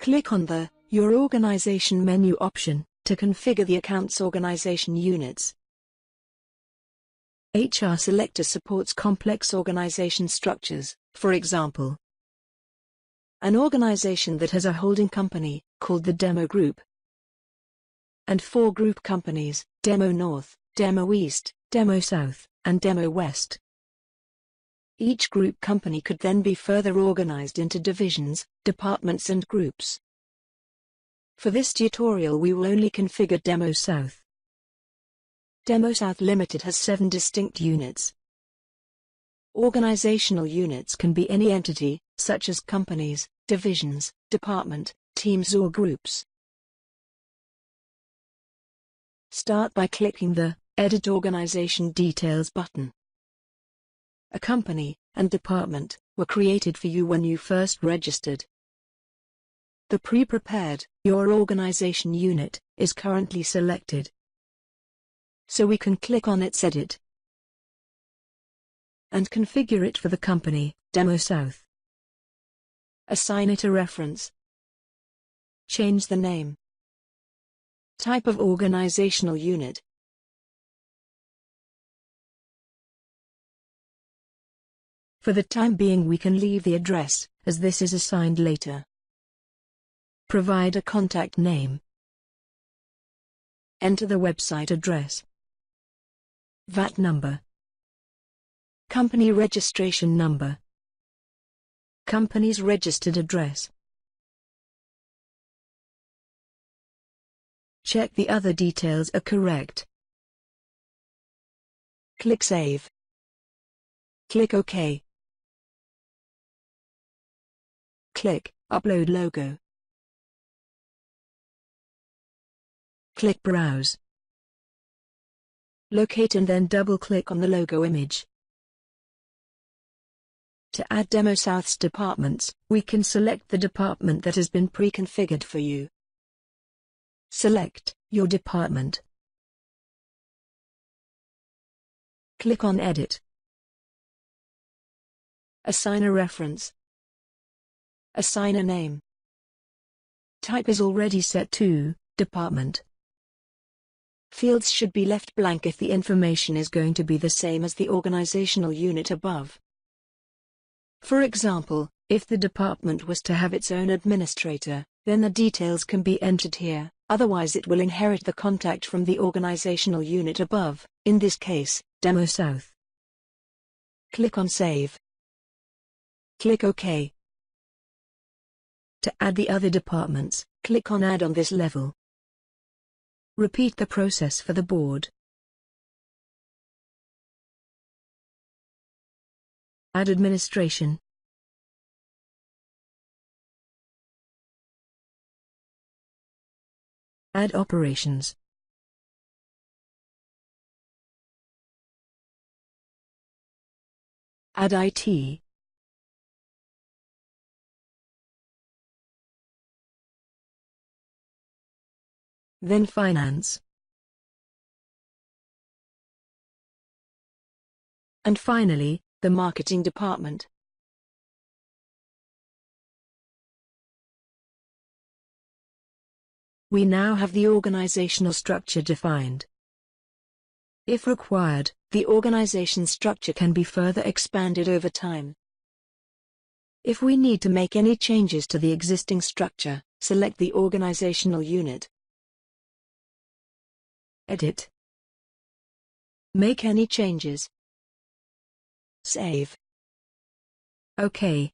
Click on the Your Organization menu option to configure the account's organization units. HR Selector supports complex organization structures, for example, an organization that has a holding company, called the Demo Group, and 4 group companies, Demo North, Demo East, Demo South, and Demo West. Each group company could then be further organized into divisions, departments and groups. For this tutorial we will only configure Demo South. Demo South Limited has 7 distinct units. Organizational units can be any entity, such as companies, divisions, department, teams or groups. Start by clicking the Edit Organization Details button. A company and department were created for you when you first registered. The pre-prepared Your Organization unit is currently selected, so we can click on its Edit and configure it for the company, Demo South. Assign it a reference. Change the name. Type of organizational unit. For the time being we can leave the address, as this is assigned later. Provide a contact name. Enter the website address. VAT number. Company registration number. Company's registered address. Check the other details are correct. Click Save. Click OK. Click Upload Logo. Click Browse. Locate and then double-click on the logo image. To add Demo South's departments, we can select the department that has been pre-configured for you. Select your department. Click on Edit. Assign a reference. Assign a name. Type is already set to Department. Fields should be left blank if the information is going to be the same as the organizational unit above. For example, if the department was to have its own administrator, then the details can be entered here, otherwise it will inherit the contact from the organizational unit above, in this case, Demo South. Click on Save. Click OK. To add the other departments, click on Add on this level. Repeat the process for the board. Add administration. Add operations. Add IT. Then finance. And finally, the marketing department. We now have the organizational structure defined. If required, the organization structure can be further expanded over time. If we need to make any changes to the existing structure, select the organizational unit. Edit. Make any changes. Save. OK.